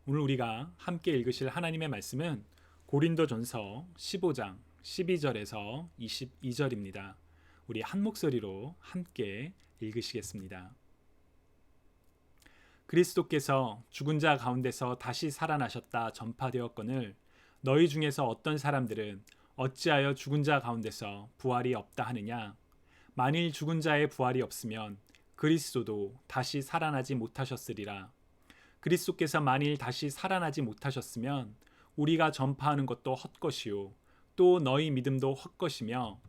오늘 우리가 함께 읽으실 하나님의 말씀은 고린도전서 15장 12절에서 22절입니다. 우리 한 목소리로 함께 읽으시겠습니다. 그리스도께서 죽은 자 가운데서 다시 살아나셨다 전파되었거늘 너희 중에서 어떤 사람들은 어찌하여 죽은 자 가운데서 부활이 없다 하느냐? 만일 죽은 자의 부활이 없으면 그리스도도 다시 살아나지 못하셨으리라. 그리스도께서 만일 다시 살아나지 못하셨으면 우리가 전파하는 것도 헛것이요 또 너희 믿음도 헛것이며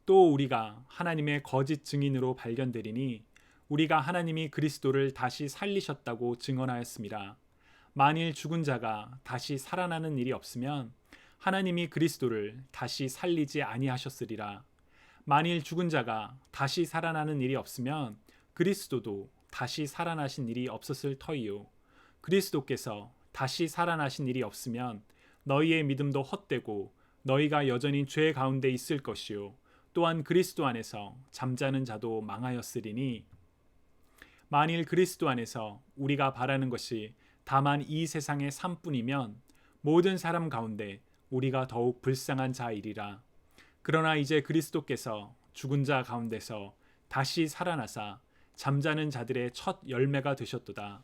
또 우리가 하나님의 거짓 증인으로 발견되리니 우리가 하나님이 그리스도를 다시 살리셨다고 증언하였습니다. 만일 죽은 자가 다시 살아나는 일이 없으면 하나님이 그리스도를 다시 살리지 아니하셨으리라. 만일 죽은 자가 다시 살아나는 일이 없으면 그리스도도 다시 살아나신 일이 없었을 터이요. 그리스도께서 다시 살아나신 일이 없으면 너희의 믿음도 헛되고 너희가 여전히 죄 가운데 있을 것이요. 또한 그리스도 안에서 잠자는 자도 망하였으리니 만일 그리스도 안에서 우리가 바라는 것이 다만 이 세상의 삶뿐이면 모든 사람 가운데 우리가 더욱 불쌍한 자이리라. 그러나 이제 그리스도께서 죽은 자 가운데서 다시 살아나사 잠자는 자들의 첫 열매가 되셨도다.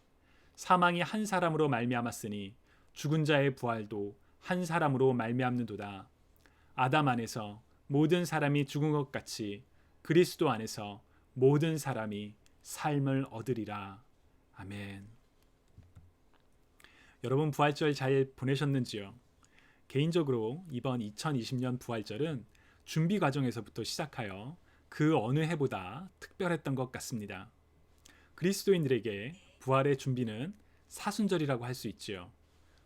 사망이 한 사람으로 말미암았으니 죽은 자의 부활도 한 사람으로 말미암는도다. 아담 안에서 모든 사람이 죽은 것 같이 그리스도 안에서 모든 사람이 삶을 얻으리라. 아멘. 여러분 부활절 잘 보내셨는지요? 개인적으로 이번 2020년 부활절은 준비 과정에서부터 시작하여 그 어느 해보다 특별했던 것 같습니다. 그리스도인들에게 부활의 준비는 사순절이라고 할 수 있지요.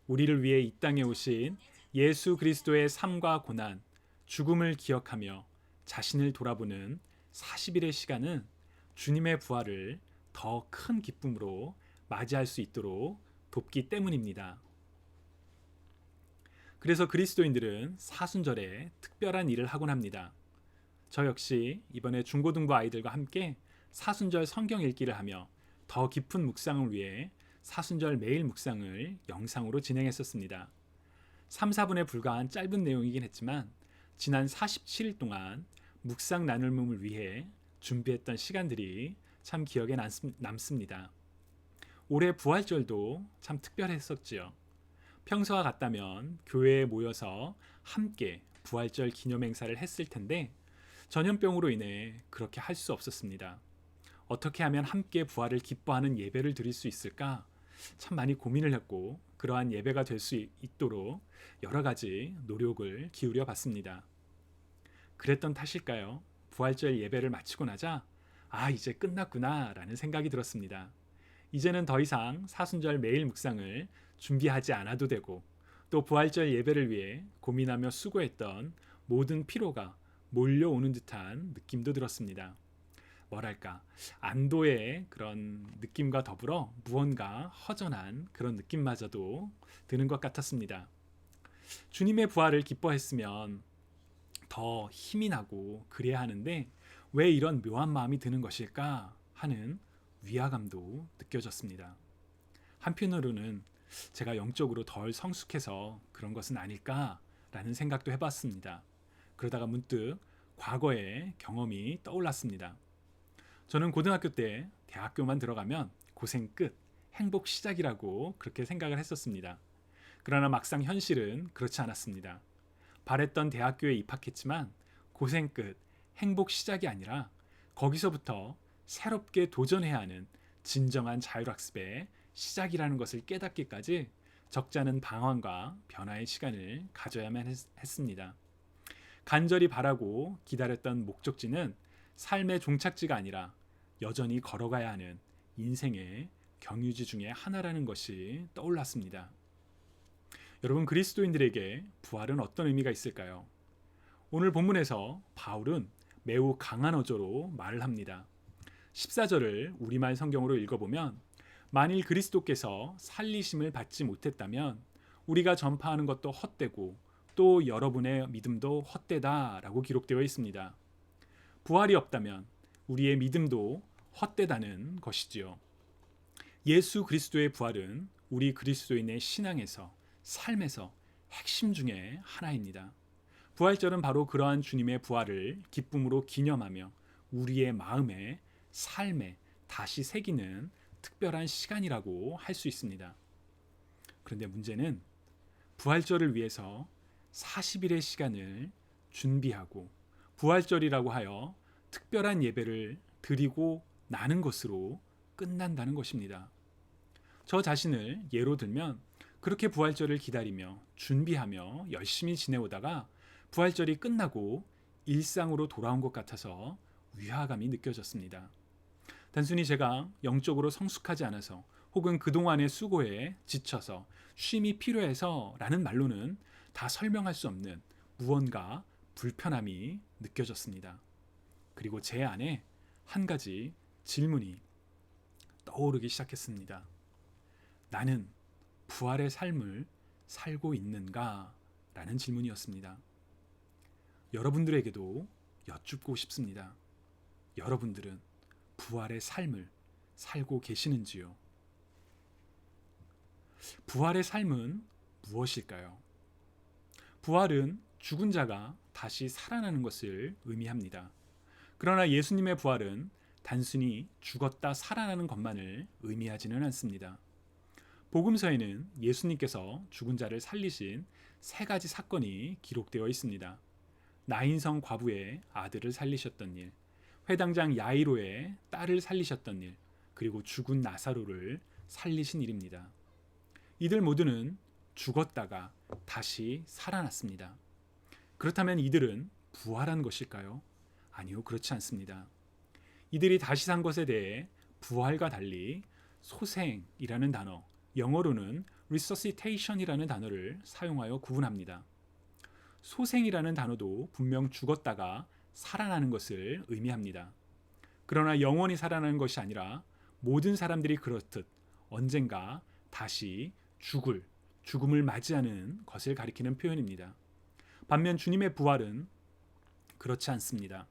우리를 위해 이 땅에 오신 예수 그리스도의 삶과 고난, 죽음을 기억하며 자신을 돌아보는 40일의 시간은 주님의 부활을 더 큰 기쁨으로 맞이할 수 있도록 돕기 때문입니다. 그래서 그리스도인들은 사순절에 특별한 일을 하곤 합니다. 저 역시 이번에 중고등부 아이들과 함께 사순절 성경 읽기를 하며 더 깊은 묵상을 위해 사순절 매일 묵상을 영상으로 진행했었습니다. 3, 4분에 불과한 짧은 내용이긴 했지만 지난 47일 동안 묵상 나눔을 위해 준비했던 시간들이 참 기억에 남습니다. 올해 부활절도 참 특별했었지요. 평소와 같다면 교회에 모여서 함께 부활절 기념 행사를 했을 텐데 전염병으로 인해 그렇게 할 수 없었습니다. 어떻게 하면 함께 부활을 기뻐하는 예배를 드릴 수 있을까? 참 많이 고민을 했고 그러한 예배가 될 수 있도록 여러 가지 노력을 기울여 봤습니다. 그랬던 탓일까요? 부활절 예배를 마치고 나자 이제 끝났구나 라는 생각이 들었습니다. 이제는 더 이상 사순절 매일 묵상을 준비하지 않아도 되고 또 부활절 예배를 위해 고민하며 수고했던 모든 피로가 몰려오는 듯한 느낌도 들었습니다. 뭐랄까 안도의 그런 느낌과 더불어 무언가 허전한 그런 느낌마저도 드는 것 같았습니다. 주님의 부활을 기뻐했으면 더 힘이 나고 그래야 하는데 왜 이런 묘한 마음이 드는 것일까 하는 위화감도 느껴졌습니다. 한편으로는 제가 영적으로 덜 성숙해서 그런 것은 아닐까라는 생각도 해봤습니다. 그러다가 문득 과거의 경험이 떠올랐습니다. 저는 고등학교 때 대학교만 들어가면 고생 끝, 행복 시작이라고 그렇게 생각을 했었습니다. 그러나 막상 현실은 그렇지 않았습니다. 바랬던 대학교에 입학했지만 고생 끝, 행복 시작이 아니라 거기서부터 새롭게 도전해야 하는 진정한 자율학습의 시작이라는 것을 깨닫기까지 적지 않은 방황과 변화의 시간을 가져야만 했습니다. 간절히 바라고 기다렸던 목적지는 삶의 종착지가 아니라 여전히 걸어가야 하는 인생의 경유지 중에 하나라는 것이 떠올랐습니다. 여러분 그리스도인들에게 부활은 어떤 의미가 있을까요? 오늘 본문에서 바울은 매우 강한 어조로 말을 합니다. 14절을 우리말 성경으로 읽어보면 만일 그리스도께서 살리심을 받지 못했다면 우리가 전파하는 것도 헛되고 또 여러분의 믿음도 헛되다라고 기록되어 있습니다. 부활이 없다면 우리의 믿음도 헛되다는 것이지요. 예수 그리스도의 부활은 우리 그리스도인의 신앙에서, 삶에서 핵심 중에 하나입니다. 부활절은 바로 그러한 주님의 부활을 기쁨으로 기념하며 우리의 마음에, 삶에 다시 새기는 특별한 시간이라고 할 수 있습니다. 그런데 문제는 부활절을 위해서 40일의 시간을 준비하고 부활절이라고 하여 특별한 예배를 드리고 나는 것으로 끝난다는 것입니다. 저 자신을 예로 들면 그렇게 부활절을 기다리며 준비하며 열심히 지내오다가 부활절이 끝나고 일상으로 돌아온 것 같아서 위화감이 느껴졌습니다. 단순히 제가 영적으로 성숙하지 않아서 혹은 그동안의 수고에 지쳐서 쉼이 필요해서 라는 말로는 다 설명할 수 없는 무언가 불편함이 느껴졌습니다. 그리고 제 안에 한 가지 질문이 떠오르기 시작했습니다. 나는 부활의 삶을 살고 있는가? 라는 질문이었습니다. 여러분들에게도 여쭙고 싶습니다. 여러분들은 부활의 삶을 살고 계시는지요? 부활의 삶은 무엇일까요? 부활은 죽은 자가 다시 살아나는 것을 의미합니다. 그러나 예수님의 부활은 단순히 죽었다 살아나는 것만을 의미하지는 않습니다. 복음서에는 예수님께서 죽은 자를 살리신 세 가지 사건이 기록되어 있습니다. 나인성 과부의 아들을 살리셨던 일, 회당장 야이로의 딸을 살리셨던 일, 그리고 죽은 나사로를 살리신 일입니다. 이들 모두는 죽었다가 다시 살아났습니다. 그렇다면 이들은 부활한 것일까요? 아니요, 그렇지 않습니다. 이들이 다시 산 것에 대해 부활과 달리 소생이라는 단어, 영어로는 resuscitation이라는 단어를 사용하여 구분합니다. 소생이라는 단어도 분명 죽었다가 살아나는 것을 의미합니다. 그러나 영원히 살아나는 것이 아니라 모든 사람들이 그렇듯 언젠가 다시 죽음을 맞이하는 것을 가리키는 표현입니다. 반면 주님의 부활은 그렇지 않습니다.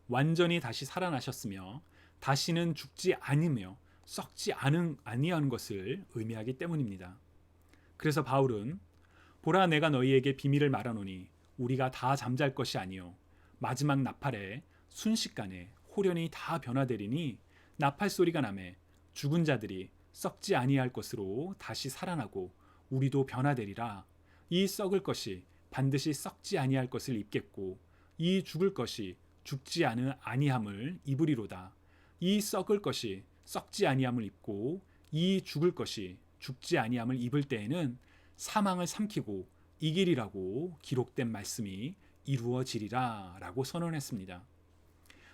완전히 다시 살아나셨으며 다시는 죽지 않으며 썩지 아니하는 것을 의미하기 때문입니다. 그래서 바울은 보라 내가 너희에게 비밀을 말하노니 우리가 다 잠잘 것이 아니요 마지막 나팔에 순식간에 호련히 다 변화되리니 나팔 소리가 나매 죽은 자들이 썩지 아니할 것으로 다시 살아나고 우리도 변화되리라. 이 썩을 것이 반드시 썩지 아니할 것을 입겠고 이 죽을 것이 죽지 아니함을 입으리로다. 이 썩을 것이 썩지 아니함을 입고 이 죽을 것이 죽지 아니함을 입을 때에는 사망을 삼키고 이기리라고 기록된 말씀이 이루어지리라 라고 선언했습니다.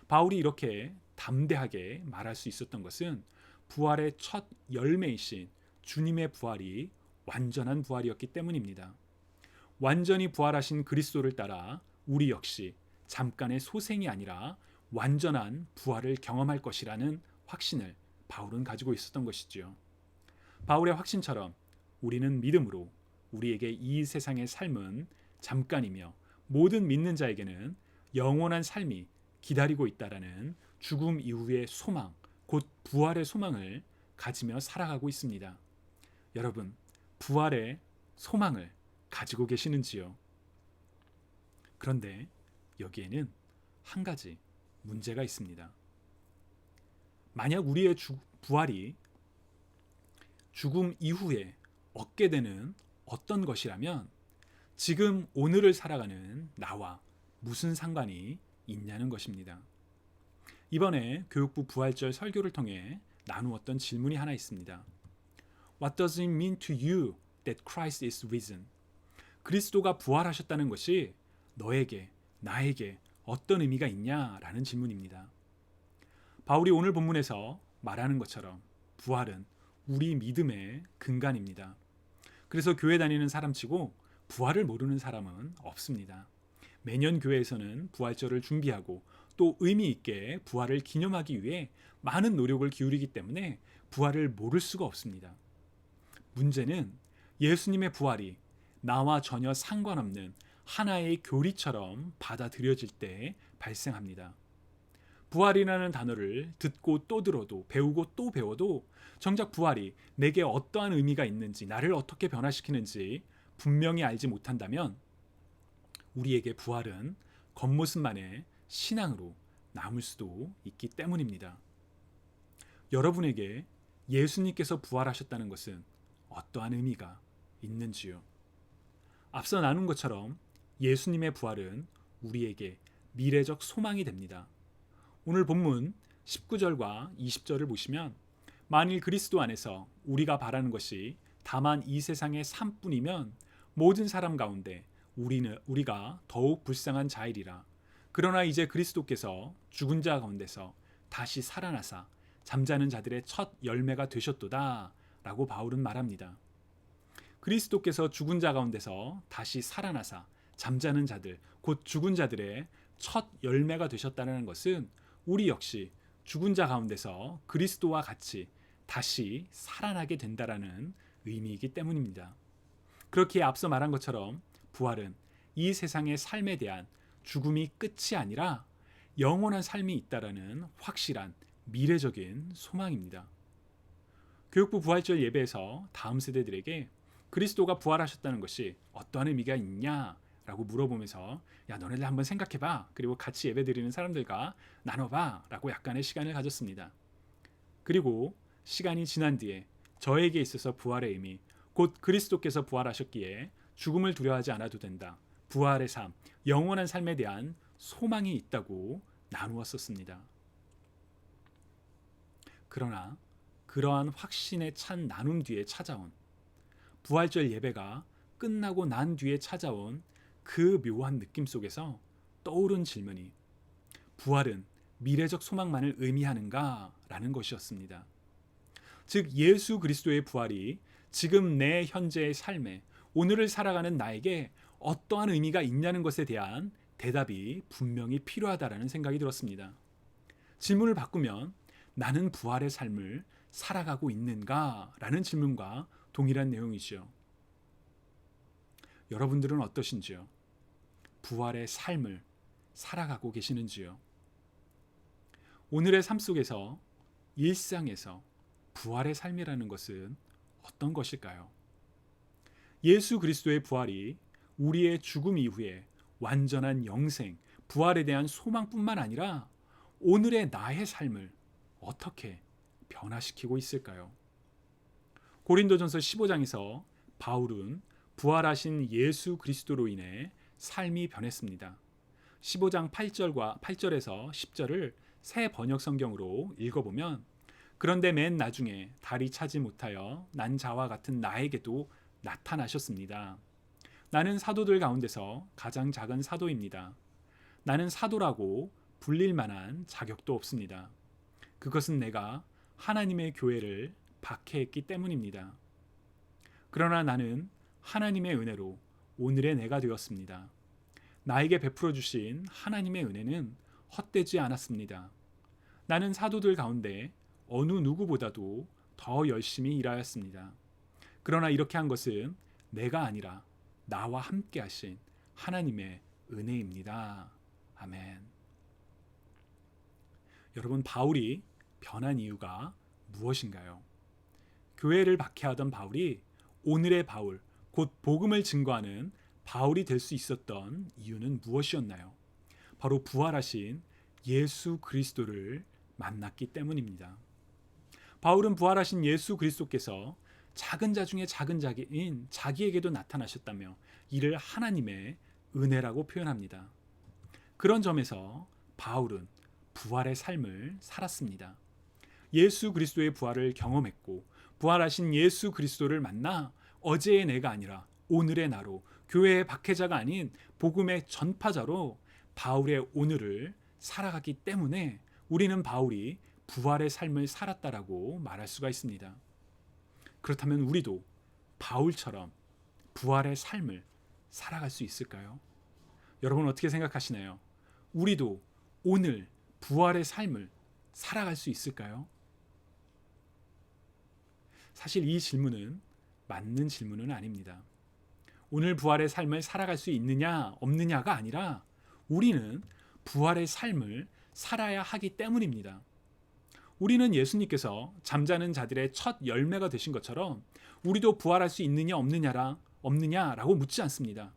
바울이 이렇게 담대하게 말할 수 있었던 것은 부활의 첫 열매이신 주님의 부활이 완전한 부활이었기 때문입니다. 완전히 부활하신 그리스도를 따라 우리 역시 잠깐의 소생이 아니라 완전한 부활을 경험할 것이라는 확신을 바울은 가지고 있었던 것이지요. 바울의 확신처럼 우리는 믿음으로 우리에게 이 세상의 삶은 잠깐이며 모든 믿는 자에게는 영원한 삶이 기다리고 있다라는 죽음 이후의 소망, 곧 부활의 소망을 가지며 살아가고 있습니다. 여러분, 부활의 소망을 가지고 계시는지요? 그런데 여기에는 한 가지 문제가 있습니다. 만약 우리의 부활이 죽음 이후에 얻게 되는 어떤 것이라면 지금 오늘을 살아가는 나와 무슨 상관이 있냐는 것입니다. 이번에 교육부 부활절 설교를 통해 나누었던 질문이 하나 있습니다. What does it mean to you that Christ is risen? 그리스도가 부활하셨다는 것이 너에게, 나에게 어떤 의미가 있냐라는 질문입니다. 바울이 오늘 본문에서 말하는 것처럼 부활은 우리 믿음의 근간입니다. 그래서 교회 다니는 사람치고 부활을 모르는 사람은 없습니다. 매년 교회에서는 부활절을 준비하고 또 의미 있게 부활을 기념하기 위해 많은 노력을 기울이기 때문에 부활을 모를 수가 없습니다. 문제는 예수님의 부활이 나와 전혀 상관없는 하나의 교리처럼 받아들여질 때 발생합니다. 부활이라는 단어를 듣고 또 들어도 배우고 또 배워도 정작 부활이 내게 어떠한 의미가 있는지, 나를 어떻게 변화시키는지 분명히 알지 못한다면 우리에게 부활은 겉모습만의 신앙으로 남을 수도 있기 때문입니다. 여러분에게 예수님께서 부활하셨다는 것은 어떠한 의미가 있는지요? 앞서 나눈 것처럼 예수님의 부활은 우리에게 미래적 소망이 됩니다. 오늘 본문 19절과 20절을 보시면 만일 그리스도 안에서 우리가 바라는 것이 다만 이 세상의 삶뿐이면 모든 사람 가운데 우리가 더욱 불쌍한 자이리라. 그러나 이제 그리스도께서 죽은 자 가운데서 다시 살아나사 잠자는 자들의 첫 열매가 되셨도다 라고 바울은 말합니다. 그리스도께서 죽은 자 가운데서 다시 살아나사 잠자는 자들, 곧 죽은 자들의 첫 열매가 되셨다는 것은 우리 역시 죽은 자 가운데서 그리스도와 같이 다시 살아나게 된다라는 의미이기 때문입니다. 그렇게 앞서 말한 것처럼 부활은 이 세상의 삶에 대한 죽음이 끝이 아니라 영원한 삶이 있다라는 확실한 미래적인 소망입니다. 교육부 부활절 예배에서 다음 세대들에게 그리스도가 부활하셨다는 것이 어떠한 의미가 있냐라고 물어보면서 야, 너네들 한번 생각해봐. 그리고 같이 예배드리는 사람들과 나눠봐 라고 약간의 시간을 가졌습니다. 그리고 시간이 지난 뒤에 저에게 있어서 부활의 의미, 곧 그리스도께서 부활하셨기에 죽음을 두려워하지 않아도 된다. 부활의 삶, 영원한 삶에 대한 소망이 있다고 나누었었습니다. 그러나 그러한 확신에 찬 나눔 뒤에 찾아온 부활절 예배가 끝나고 난 뒤에 찾아온 그 묘한 느낌 속에서 떠오른 질문이 부활은 미래적 소망만을 의미하는가? 라는 것이었습니다. 즉 예수 그리스도의 부활이 지금 내 현재의 삶에 오늘을 살아가는 나에게 어떠한 의미가 있냐는 것에 대한 대답이 분명히 필요하다라는 생각이 들었습니다. 질문을 바꾸면 나는 부활의 삶을 살아가고 있는가? 라는 질문과 동일한 내용이죠. 여러분들은 어떠신지요? 부활의 삶을 살아가고 계시는지요? 오늘의 삶 속에서 일상에서 부활의 삶이라는 것은 어떤 것일까요? 예수 그리스도의 부활이 우리의 죽음 이후에 완전한 영생, 부활에 대한 소망뿐만 아니라 오늘의 나의 삶을 어떻게 변화시키고 있을까요? 고린도전서 15장에서 바울은 부활하신 예수 그리스도로 인해 삶이 변했습니다. 15장 8절에서 10절을 새 번역 성경으로 읽어보면 그런데 맨 나중에 달이 차지 못하여 난 자와 같은 나에게도 나타나셨습니다. 나는 사도들 가운데서 가장 작은 사도입니다. 나는 사도라고 불릴 만한 자격도 없습니다. 그것은 내가 하나님의 교회를 박해했기 때문입니다. 그러나 나는 하나님의 은혜로 오늘의 내가 되었습니다. 나에게 베풀어 주신 하나님의 은혜는 헛되지 않았습니다. 나는 사도들 가운데 어느 누구보다도 더 열심히 일하였습니다. 그러나 이렇게 한 것은 내가 아니라 나와 함께 하신 하나님의 은혜입니다. 아멘. 여러분, 바울이 변한 이유가 무엇인가요? 교회를 박해하던 바울이 오늘의 바울, 곧 복음을 증거하는 바울이 될 수 있었던 이유는 무엇이었나요? 바로 부활하신 예수 그리스도를 만났기 때문입니다. 바울은 부활하신 예수 그리스도께서 작은 자 중에 작은 자인 자기에게도 나타나셨다며 이를 하나님의 은혜라고 표현합니다. 그런 점에서 바울은 부활의 삶을 살았습니다. 예수 그리스도의 부활을 경험했고 부활하신 예수 그리스도를 만나 어제의 내가 아니라 오늘의 나로 교회의 박해자가 아닌 복음의 전파자로 바울의 오늘을 살아갔기 때문에 우리는 바울이 부활의 삶을 살았다라고 말할 수가 있습니다. 그렇다면 우리도 바울처럼 부활의 삶을 살아갈 수 있을까요? 여러분 어떻게 생각하시나요? 우리도 오늘 부활의 삶을 살아갈 수 있을까요? 사실 이 질문은 맞는 질문은 아닙니다. 오늘 부활의 삶을 살아갈 수 있느냐 없느냐가 아니라 우리는 부활의 삶을 살아야 하기 때문입니다. 우리는 예수님께서 잠자는 자들의 첫 열매가 되신 것처럼 우리도 부활할 수 있느냐 없느냐라고 묻지 않습니다.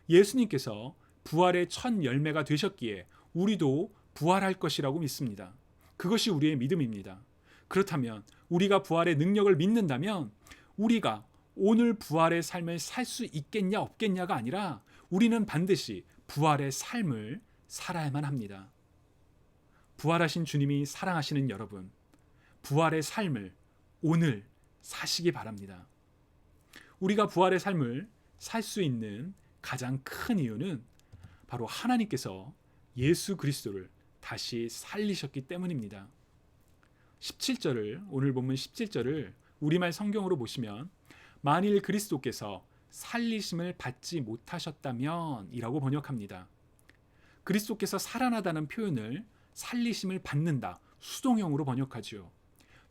예수님께서 부활의 첫 열매가 되셨기에 우리도 부활할 것이라고 믿습니다. 그것이 우리의 믿음입니다. 그렇다면 우리가 부활의 능력을 믿는다면 우리가 오늘 부활의 삶을 살 수 있겠냐 없겠냐가 아니라 우리는 반드시 부활의 삶을 살아야만 합니다. 부활하신 주님이 사랑하시는 여러분, 부활의 삶을 오늘 사시기 바랍니다. 우리가 부활의 삶을 살 수 있는 가장 큰 이유는 바로 하나님께서 예수 그리스도를 다시 살리셨기 때문입니다. 17절을 오늘 본문 17절을 우리말 성경으로 보시면 만일 그리스도께서 살리심을 받지 못하셨다면 이라고 번역합니다. 그리스도께서 살아나다는 표현을 살리심을 받는다, 수동형으로 번역하지요.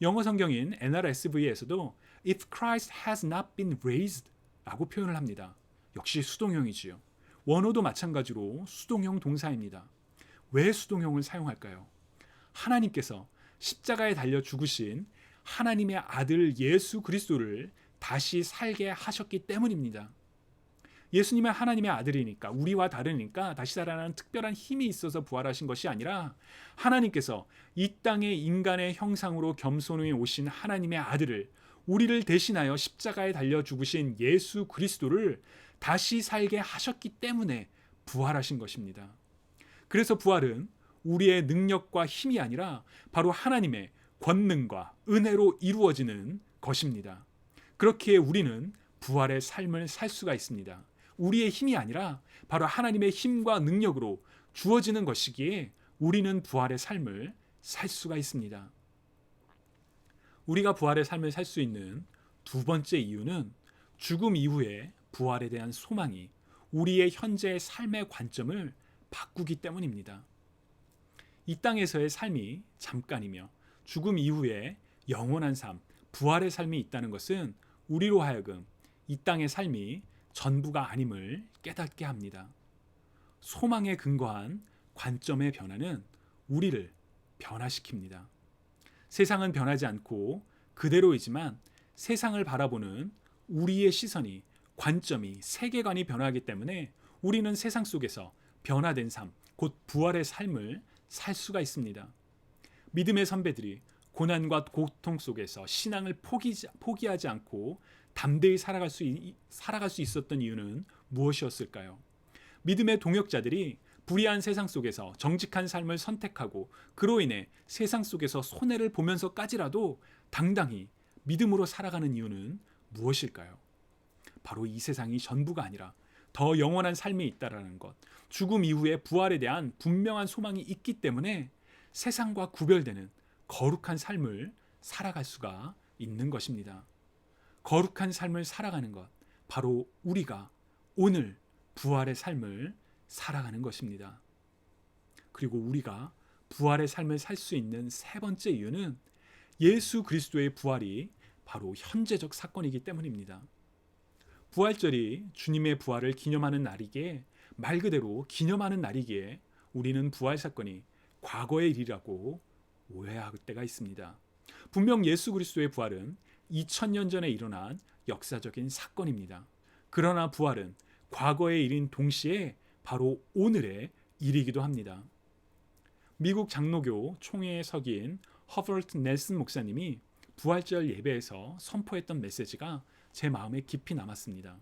영어 성경인 NRSV에서도 If Christ has not been raised 라고 표현을 합니다. 역시 수동형이지요. 원어도 마찬가지로 수동형 동사입니다. 왜 수동형을 사용할까요? 하나님께서 십자가에 달려 죽으신 하나님의 아들 예수 그리스도를 다시 살게 하셨기 때문입니다. 예수님은 하나님의 아들이니까, 우리와 다르니까 다시 살아나는 특별한 힘이 있어서 부활하신 것이 아니라 하나님께서 이 땅에 인간의 형상으로 겸손히 오신 하나님의 아들을, 우리를 대신하여 십자가에 달려 죽으신 예수 그리스도를 다시 살게 하셨기 때문에 부활하신 것입니다. 그래서 부활은 우리의 능력과 힘이 아니라 바로 하나님의 권능과 은혜로 이루어지는 것입니다. 그렇기에 우리는 부활의 삶을 살 수가 있습니다. 우리의 힘이 아니라 바로 하나님의 힘과 능력으로 주어지는 것이기에 우리는 부활의 삶을 살 수가 있습니다. 우리가 부활의 삶을 살 수 있는 두 번째 이유는 죽음 이후에 부활에 대한 소망이 우리의 현재의 삶의 관점을 바꾸기 때문입니다. 이 땅에서의 삶이 잠깐이며 죽음 이후에 영원한 삶, 부활의 삶이 있다는 것은 우리로 하여금 이 땅의 삶이 전부가 아님을 깨닫게 합니다. 소망에 근거한 관점의 변화는 우리를 변화시킵니다. 세상은 변하지 않고 그대로이지만 세상을 바라보는 우리의 시선이, 관점이, 세계관이 변하기 때문에 우리는 세상 속에서 변화된 삶, 곧 부활의 삶을 살 수가 있습니다. 믿음의 선배들이 고난과 고통 속에서 신앙을 포기하지 않고 담대히 살아갈 수 있었던 이유는 무엇이었을까요? 믿음의 동역자들이 불의한 세상 속에서 정직한 삶을 선택하고 그로 인해 세상 속에서 손해를 보면서까지라도 당당히 믿음으로 살아가는 이유는 무엇일까요? 바로 이 세상이 전부가 아니라 더 영원한 삶이 있다라는 것, 죽음 이후에 부활에 대한 분명한 소망이 있기 때문에 세상과 구별되는 거룩한 삶을 살아갈 수가 있는 것입니다. 거룩한 삶을 살아가는 것, 바로 우리가 오늘 부활의 삶을 살아가는 것입니다. 그리고 우리가 부활의 삶을 살 수 있는 세 번째 이유는 예수 그리스도의 부활이 바로 현재적 사건이기 때문입니다. 부활절이 주님의 부활을 기념하는 날이기에, 말 그대로 기념하는 날이기에 우리는 부활 사건이 과거의 일이라고 오해할 때가 있습니다. 분명 예수 그리스도의 부활은 2000년 전에 일어난 역사적인 사건입니다. 그러나 부활은 과거의 일인 동시에 바로 오늘의 일이기도 합니다. 미국 장로교 총회의 석인 허버트 넬슨 목사님이 부활절 예배에서 선포했던 메시지가 제 마음에 깊이 남았습니다.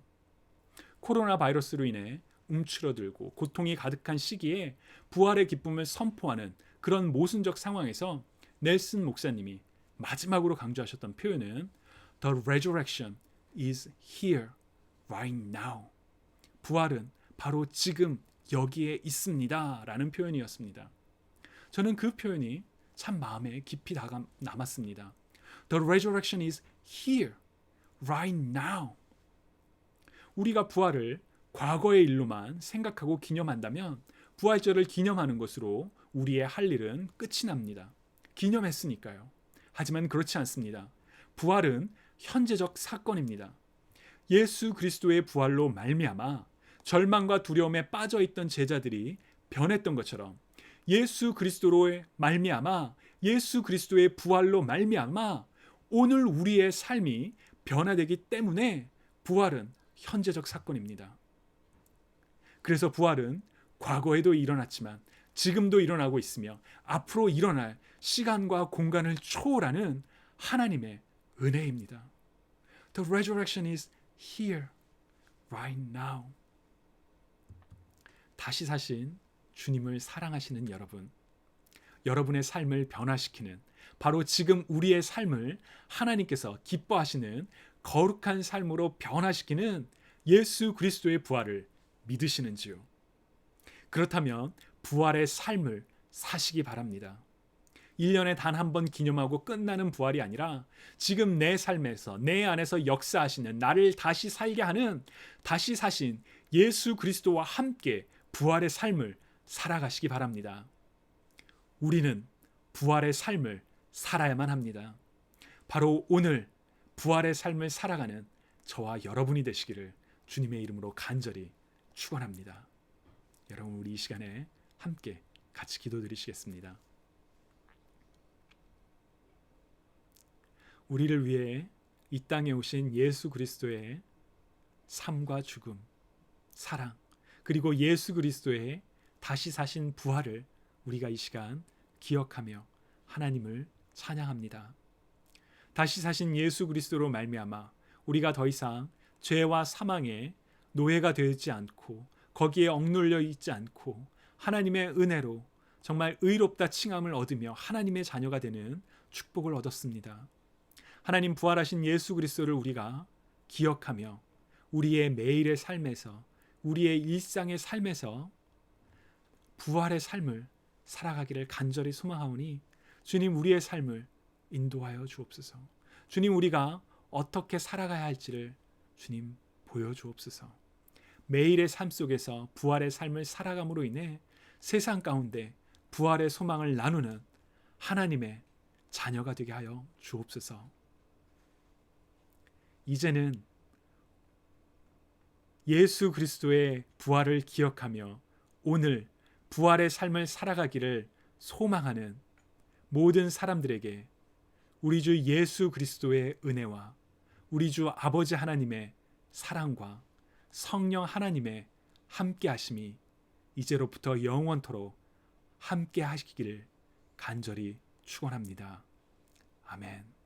코로나 바이러스로 인해 움츠러들고 고통이 가득한 시기에 부활의 기쁨을 선포하는 그런 모순적 상황에서 넬슨 목사님이 마지막으로 강조하셨던 표현은 The resurrection is here right now. 부활은 바로 지금 여기에 있습니다 라는 표현이었습니다. 저는 그 표현이 참 마음에 깊이 남았습니다. The resurrection is here right now. 우리가 부활을 과거의 일로만 생각하고 기념한다면 부활절을 기념하는 것으로 우리의 할 일은 끝이 납니다. 기념했으니까요. 하지만 그렇지 않습니다. 부활은 현재적 사건입니다. 예수 그리스도의 부활로 말미암아 절망과 두려움에 빠져있던 제자들이 변했던 것처럼 예수 그리스도로의 말미암아, 예수 그리스도의 부활로 말미암아 오늘 우리의 삶이 변화되기 때문에 부활은 현재적 사건입니다. 그래서 부활은 과거에도 일어났지만 지금도 일어나고 있으며 앞으로 일어날 시간과 공간을 초월하는 하나님의 은혜입니다. The resurrection is here, right now. 다시 사신 주님을 사랑하시는 여러분, 여러분의 삶을 변화시키는, 바로 지금 우리의 삶을 하나님께서 기뻐하시는 거룩한 삶으로 변화시키는 예수 그리스도의 부활을 믿으시는지요? 그렇다면 부활의 삶을 사시기 바랍니다. 1년에 단 한 번 기념하고 끝나는 부활이 아니라 지금 내 삶에서, 내 안에서 역사하시는, 나를 다시 살게 하는 다시 사신 예수 그리스도와 함께 부활의 삶을 살아가시기 바랍니다. 우리는 부활의 삶을 살아야만 합니다. 바로 오늘 부활의 삶을 살아가는 저와 여러분이 되시기를 주님의 이름으로 간절히 축원합니다. 여러분, 우리 이 시간에 함께 같이 기도드리시겠습니다. 우리를 위해 이 땅에 오신 예수 그리스도의 삶과 죽음, 사랑, 그리고 예수 그리스도의 다시 사신 부활을 우리가 이 시간 기억하며 하나님을 찬양합니다. 다시 사신 예수 그리스도로 말미암아 우리가 더 이상 죄와 사망의 노예가 되지 않고 거기에 억눌려 있지 않고 하나님의 은혜로 정말 의롭다 칭함을 얻으며 하나님의 자녀가 되는 축복을 얻었습니다. 하나님, 부활하신 예수 그리스도를 우리가 기억하며 우리의 매일의 삶에서, 우리의 일상의 삶에서 부활의 삶을 살아가기를 간절히 소망하오니 주님, 우리의 삶을 인도하여 주옵소서. 주님, 우리가 어떻게 살아가야 할지를 주님 보여주옵소서. 매일의 삶 속에서 부활의 삶을 살아감으로 인해 세상 가운데 부활의 소망을 나누는 하나님의 자녀가 되게 하여 주옵소서. 이제는 예수 그리스도의 부활을 기억하며 오늘 부활의 삶을 살아가기를 소망하는 모든 사람들에게 우리 주 예수 그리스도의 은혜와 우리 주 아버지 하나님의 사랑과 성령 하나님의 함께 하심이 이제로부터 영원토록 함께 하시기를 간절히 축원합니다. 아멘.